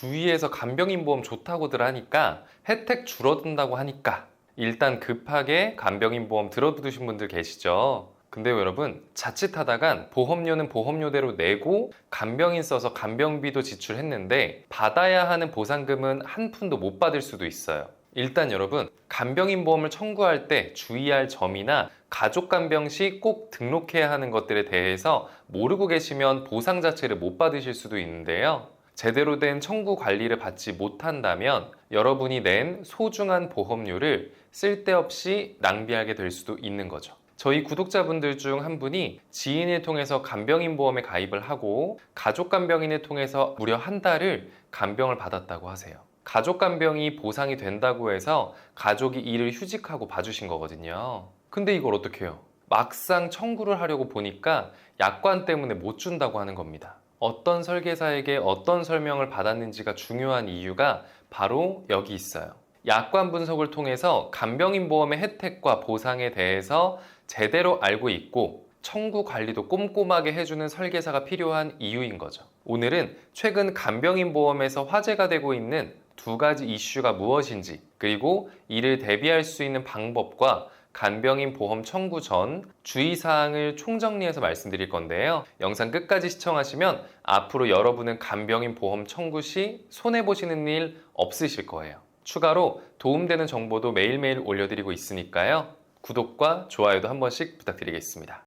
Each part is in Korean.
주위에서 간병인 보험 좋다고들 하니까 혜택 줄어든다고 하니까 일단 급하게 간병인 보험 들어두신 분들 계시죠? 근데요 여러분, 자칫하다간 보험료는 보험료대로 내고 간병인 써서 간병비도 지출했는데 받아야 하는 보상금은 한 푼도 못 받을 수도 있어요. 일단 여러분, 간병인 보험을 청구할 때 주의할 점이나 가족 간병 시 꼭 등록해야 하는 것들에 대해서 모르고 계시면 보상 자체를 못 받으실 수도 있는데요. 제대로 된 청구 관리를 받지 못한다면 여러분이 낸 소중한 보험료를 쓸데없이 낭비하게 될 수도 있는 거죠. 저희 구독자분들 중 한 분이 지인을 통해서 간병인 보험에 가입을 하고 가족 간병인을 통해서 무려 한 달을 간병을 받았다고 하세요. 가족 간병이 보상이 된다고 해서 가족이 이를 휴직하고 봐주신 거거든요. 근데 이걸 어떻게 해요? 막상 청구를 하려고 보니까 약관 때문에 못 준다고 하는 겁니다. 어떤 설계사에게 어떤 설명을 받았는지가 중요한 이유가 바로 여기 있어요. 약관 분석을 통해서 간병인 보험의 혜택과 보상에 대해서 제대로 알고 있고 청구 관리도 꼼꼼하게 해주는 설계사가 필요한 이유인 거죠. 오늘은 최근 간병인 보험에서 화제가 되고 있는 두 가지 이슈가 무엇인지, 그리고 이를 대비할 수 있는 방법과 간병인 보험 청구 전 주의사항을 총정리해서 말씀드릴 건데요. 영상 끝까지 시청하시면 앞으로 여러분은 간병인 보험 청구 시 손해보시는 일 없으실 거예요. 추가로 도움되는 정보도 매일매일 올려드리고 있으니까요. 구독과 좋아요도 한 번씩 부탁드리겠습니다.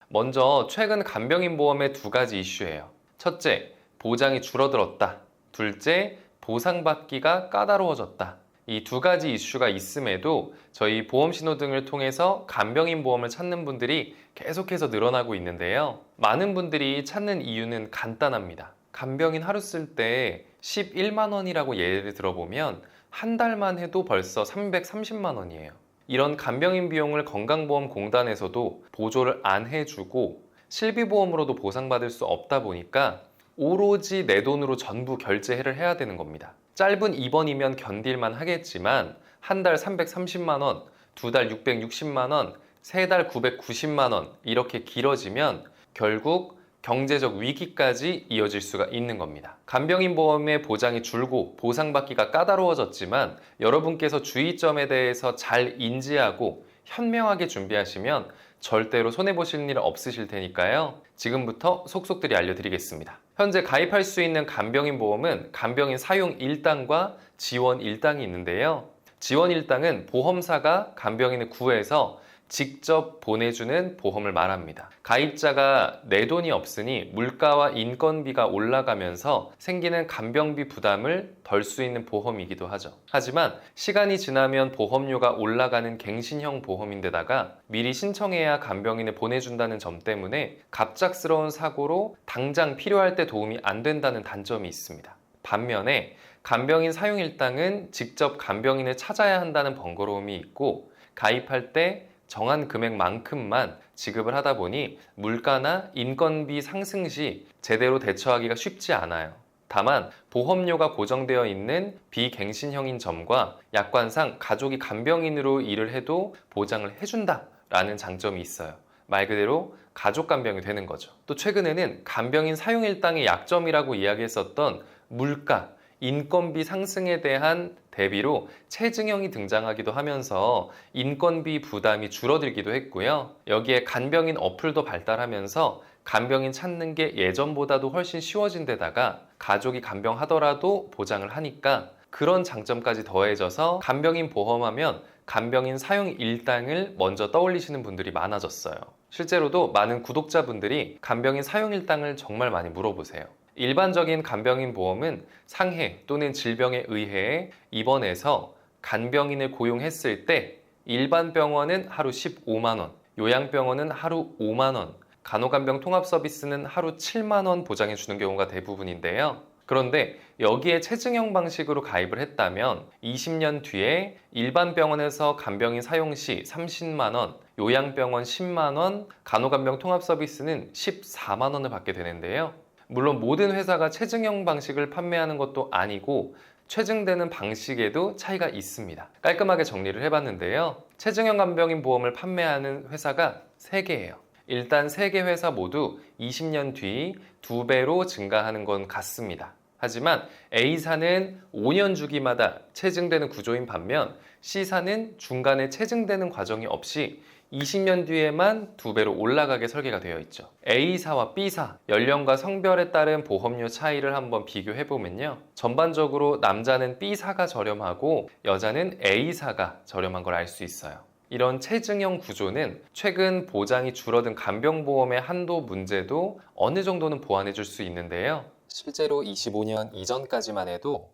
먼저 최근 간병인 보험의 두 가지 이슈예요. 첫째, 보장이 줄어들었다. 둘째, 보상받기가 까다로워졌다. 이 두 가지 이슈가 있음에도 저희 보험신호등을 통해서 간병인 보험을 찾는 분들이 계속해서 늘어나고 있는데요. 많은 분들이 찾는 이유는 간단합니다. 간병인 하루 쓸 때 11만 원이라고 예를 들어보면 한 달만 해도 벌써 330만 원이에요. 이런 간병인 비용을 건강보험공단에서도 보조를 안 해주고 실비보험으로도 보상받을 수 없다 보니까 오로지 내 돈으로 전부 결제를 해야 되는 겁니다. 짧은 입원이면 견딜만 하겠지만 한 달 330만 원, 두 달 660만 원, 세 달 990만 원 이렇게 길어지면 결국 경제적 위기까지 이어질 수가 있는 겁니다. 간병인 보험의 보장이 줄고 보상받기가 까다로워졌지만 여러분께서 주의점에 대해서 잘 인지하고 현명하게 준비하시면 절대로 손해보실 일 없으실 테니까요. 지금부터 속속들이 알려드리겠습니다. 현재 가입할 수 있는 간병인 보험은 간병인 사용 일당과 지원 일당이 있는데요. 지원 일당은 보험사가 간병인을 구해서 직접 보내주는 보험을 말합니다. 가입자가 내 돈이 없으니 물가와 인건비가 올라가면서 생기는 간병비 부담을 덜 수 있는 보험이기도 하죠. 하지만 시간이 지나면 보험료가 올라가는 갱신형 보험인데다가 미리 신청해야 간병인을 보내준다는 점 때문에 갑작스러운 사고로 당장 필요할 때 도움이 안 된다는 단점이 있습니다. 반면에 간병인 사용 일당은 직접 간병인을 찾아야 한다는 번거로움이 있고 가입할 때 정한 금액만큼만 지급을 하다 보니 물가나 인건비 상승 시 제대로 대처하기가 쉽지 않아요. 다만 보험료가 고정되어 있는 비갱신형인 점과 약관상 가족이 간병인으로 일을 해도 보장을 해준다라는 장점이 있어요. 말 그대로 가족 간병이 되는 거죠. 또 최근에는 간병인 사용 일당의 약점이라고 이야기했었던 물가, 인건비 상승에 대한 대비로 체증형이 등장하기도 하면서 인건비 부담이 줄어들기도 했고요. 여기에 간병인 어플도 발달하면서 간병인 찾는 게 예전보다도 훨씬 쉬워진 데다가 가족이 간병하더라도 보장을 하니까 그런 장점까지 더해져서 간병인 보험하면 간병인 사용 일당을 먼저 떠올리시는 분들이 많아졌어요. 실제로도 많은 구독자분들이 간병인 사용 일당을 정말 많이 물어보세요. 일반적인 간병인 보험은 상해 또는 질병에 의해 입원해서 간병인을 고용했을 때 일반 병원은 하루 15만 원, 요양병원은 하루 5만 원, 간호간병 통합 서비스는 하루 7만 원 보장해 주는 경우가 대부분인데요. 그런데 여기에 체증형 방식으로 가입을 했다면 20년 뒤에 일반 병원에서 간병인 사용 시 30만 원, 요양병원 10만 원, 간호간병 통합 서비스는 14만 원을 받게 되는데요. 물론 모든 회사가 체증형 방식을 판매하는 것도 아니고 체증되는 방식에도 차이가 있습니다. 깔끔하게 정리를 해봤는데요. 체증형 간병인 보험을 판매하는 회사가 3개예요. 일단 세 개 회사 모두 20년 뒤 2배로 증가하는 건 같습니다. 하지만 A사는 5년 주기마다 체증되는 구조인 반면 C사는 중간에 체증되는 과정이 없이 20년 뒤에만 2배로 올라가게 설계가 되어 있죠. A사와 B사, 연령과 성별에 따른 보험료 차이를 한번 비교해보면요. 전반적으로 남자는 B사가 저렴하고 여자는 A사가 저렴한 걸 알 수 있어요. 이런 체증형 구조는 최근 보장이 줄어든 간병보험의 한도 문제도 어느 정도는 보완해 줄 수 있는데요. 실제로 25년 이전까지만 해도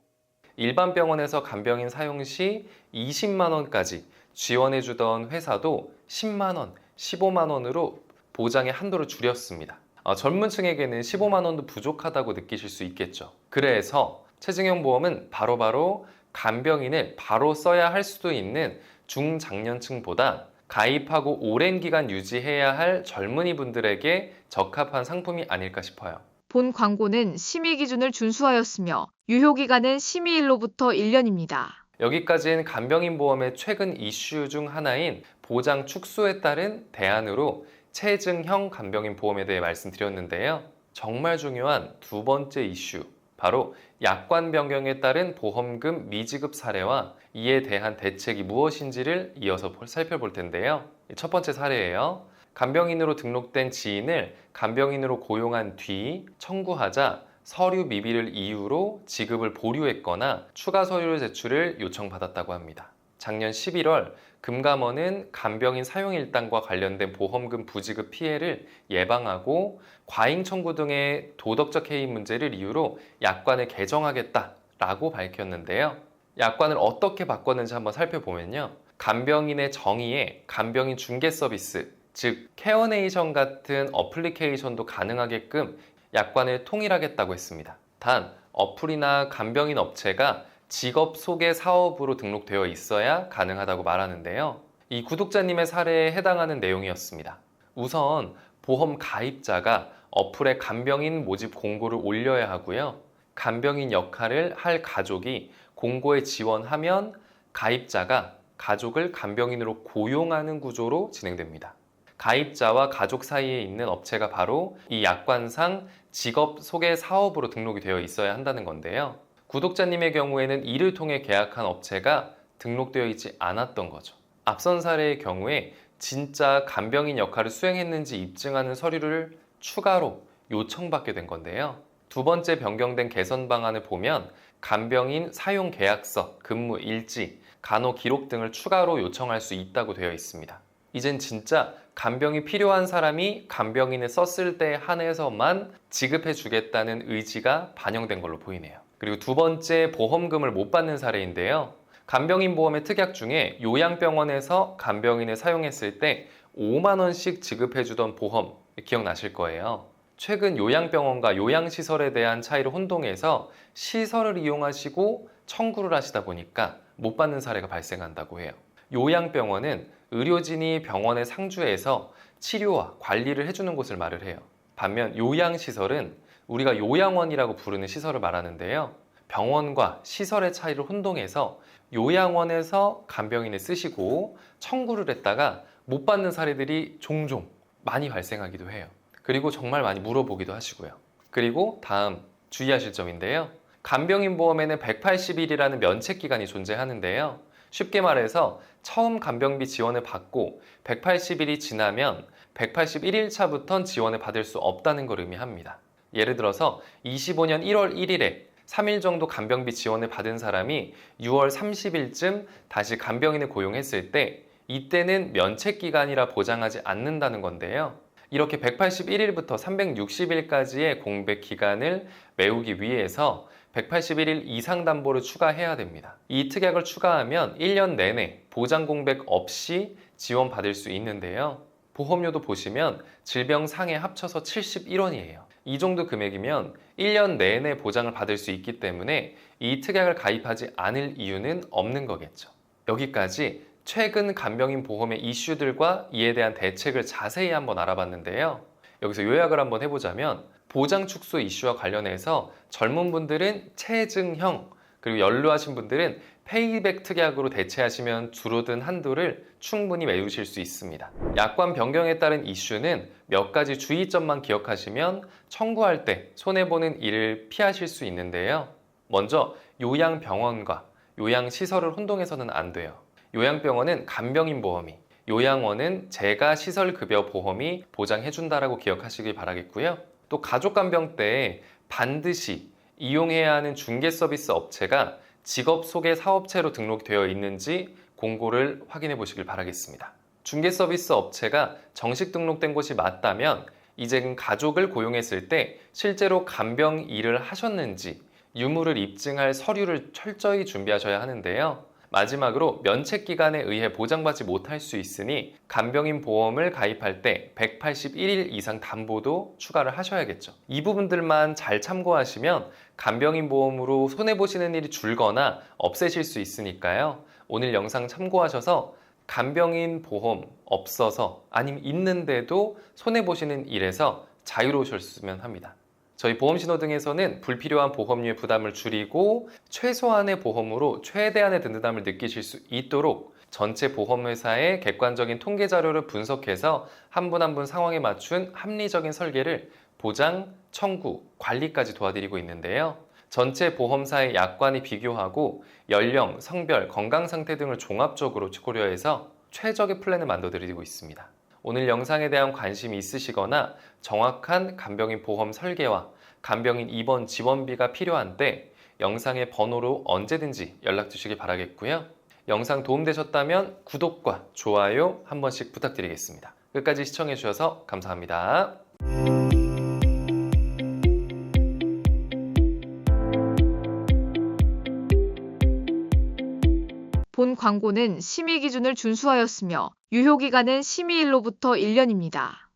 일반 병원에서 간병인 사용 시 20만 원까지 지원해 주던 회사도 10만 원, 15만 원으로 보장의 한도를 줄였습니다. 젊은 층에게는 15만 원도 부족하다고 느끼실 수 있겠죠. 그래서 체증형 보험은 바로바로 간병인을 바로 써야 할 수도 있는 중장년층보다 가입하고 오랜 기간 유지해야 할 젊은이 분들에게 적합한 상품이 아닐까 싶어요. 본 광고는 심의 기준을 준수하였으며 유효기간은 심의일로부터 1년입니다. 여기까지는 간병인 보험의 최근 이슈 중 하나인 보장 축소에 따른 대안으로 체증형 간병인 보험에 대해 말씀드렸는데요. 정말 중요한 두 번째 이슈, 바로 약관 변경에 따른 보험금 미지급 사례와 이에 대한 대책이 무엇인지를 이어서 살펴볼 텐데요. 첫 번째 사례예요. 간병인으로 등록된 지인을 간병인으로 고용한 뒤 청구하자 서류 미비를 이유로 지급을 보류했거나 추가 서류 제출을 요청받았다고 합니다. 작년 11월 금감원은 간병인 사용일당과 관련된 보험금 부지급 피해를 예방하고 과잉 청구 등의 도덕적 해이 문제를 이유로 약관을 개정하겠다라고 밝혔는데요. 약관을 어떻게 바꿨는지 한번 살펴보면요. 간병인의 정의에 간병인 중개 서비스, 즉 케어네이션 같은 어플리케이션도 가능하게끔 약관을 통일하겠다고 했습니다. 단 어플이나 간병인 업체가 직업 소개 사업으로 등록되어 있어야 가능하다고 말하는데요. 이 구독자님의 사례에 해당하는 내용이었습니다. 우선 보험 가입자가 어플에 간병인 모집 공고를 올려야 하고요. 간병인 역할을 할 가족이 공고에 지원하면 가입자가 가족을 간병인으로 고용하는 구조로 진행됩니다. 가입자와 가족 사이에 있는 업체가 바로 이 약관상 직업 소개 사업으로 등록이 되어 있어야 한다는 건데요. 구독자님의 경우에는 이를 통해 계약한 업체가 등록되어 있지 않았던 거죠. 앞선 사례의 경우에 진짜 간병인 역할을 수행했는지 입증하는 서류를 추가로 요청받게 된 건데요. 두 번째 변경된 개선 방안을 보면 간병인 사용 계약서, 근무 일지, 간호 기록 등을 추가로 요청할 수 있다고 되어 있습니다. 이젠 진짜 간병이 필요한 사람이 간병인을 썼을 때 한해서만 지급해 주겠다는 의지가 반영된 걸로 보이네요. 그리고 두 번째 보험금을 못 받는 사례인데요. 간병인 보험의 특약 중에 요양병원에서 간병인을 사용했을 때 5만 원씩 지급해 주던 보험 기억나실 거예요. 최근 요양병원과 요양시설에 대한 차이를 혼동해서 시설을 이용하시고 청구를 하시다 보니까 못 받는 사례가 발생한다고 해요. 요양병원은 의료진이 병원에 상주해서 치료와 관리를 해주는 곳을 말을 해요. 반면 요양시설은 우리가 요양원이라고 부르는 시설을 말하는데요. 병원과 시설의 차이를 혼동해서 요양원에서 간병인을 쓰시고 청구를 했다가 못 받는 사례들이 종종 많이 발생하기도 해요. 그리고 정말 많이 물어보기도 하시고요. 그리고 다음 주의하실 점인데요. 간병인 보험에는 180일이라는 면책 기간이 존재하는데요. 쉽게 말해서 처음 간병비 지원을 받고 180일이 지나면 181일 차부터는 지원을 받을 수 없다는 걸 의미합니다. 예를 들어서 25년 1월 1일에 3일 정도 간병비 지원을 받은 사람이 6월 30일쯤 다시 간병인을 고용했을 때 이때는 면책 기간이라 보장하지 않는다는 건데요. 이렇게 181일부터 360일까지의 공백 기간을 메우기 위해서 181일 이상 담보를 추가해야 됩니다. 이 특약을 추가하면 1년 내내 보장 공백 없이 지원받을 수 있는데요. 보험료도 보시면 질병 상해 합쳐서 71원이에요. 이 정도 금액이면 1년 내내 보장을 받을 수 있기 때문에 이 특약을 가입하지 않을 이유는 없는 거겠죠. 여기까지 최근 간병인 보험의 이슈들과 이에 대한 대책을 자세히 한번 알아봤는데요. 여기서 요약을 한번 해보자면 보장 축소 이슈와 관련해서 젊은 분들은 체증형, 그리고 연루하신 분들은 페이백 특약으로 대체하시면 줄어든 한도를 충분히 메우실 수 있습니다. 약관 변경에 따른 이슈는 몇 가지 주의점만 기억하시면 청구할 때 손해보는 일을 피하실 수 있는데요. 먼저 요양병원과 요양시설을 혼동해서는 안 돼요. 요양병원은 간병인 보험이, 요양원은 재가시설급여 보험이 보장해준다라고 기억하시길 바라겠고요. 또 가족간병 때 반드시 이용해야 하는 중개서비스 업체가 직업소개사업체로 등록되어 있는지 공고를 확인해 보시길 바라겠습니다. 중개서비스 업체가 정식 등록된 곳이 맞다면 이제 가족을 고용했을 때 실제로 간병 일을 하셨는지 유무를 입증할 서류를 철저히 준비하셔야 하는데요. 마지막으로 면책기간에 의해 보장받지 못할 수 있으니 간병인 보험을 가입할 때 181일 이상 담보도 추가를 하셔야겠죠. 이 부분들만 잘 참고하시면 간병인 보험으로 손해보시는 일이 줄거나 없애실 수 있으니까요. 오늘 영상 참고하셔서 간병인 보험 없어서 아니면 있는데도 손해보시는 일에서 자유로우셨으면 합니다. 저희 보험신호등에서는 불필요한 보험료의 부담을 줄이고 최소한의 보험으로 최대한의 든든함을 느끼실 수 있도록 전체 보험회사의 객관적인 통계 자료를 분석해서 한 분 한 분 상황에 맞춘 합리적인 설계를 보장, 청구, 관리까지 도와드리고 있는데요. 전체 보험사의 약관이 비교하고 연령, 성별, 건강 상태 등을 종합적으로 고려해서 최적의 플랜을 만들어드리고 있습니다. 오늘 영상에 대한 관심이 있으시거나 정확한 간병인 보험 설계와 간병인 입원 지원비가 필요한 때 영상의 번호로 언제든지 연락 주시기 바라겠고요. 영상 도움되셨다면 구독과 좋아요 한 번씩 부탁드리겠습니다. 끝까지 시청해 주셔서 감사합니다. 본 광고는 심의 기준을 준수하였으며 유효기간은 심의일로부터 1년입니다.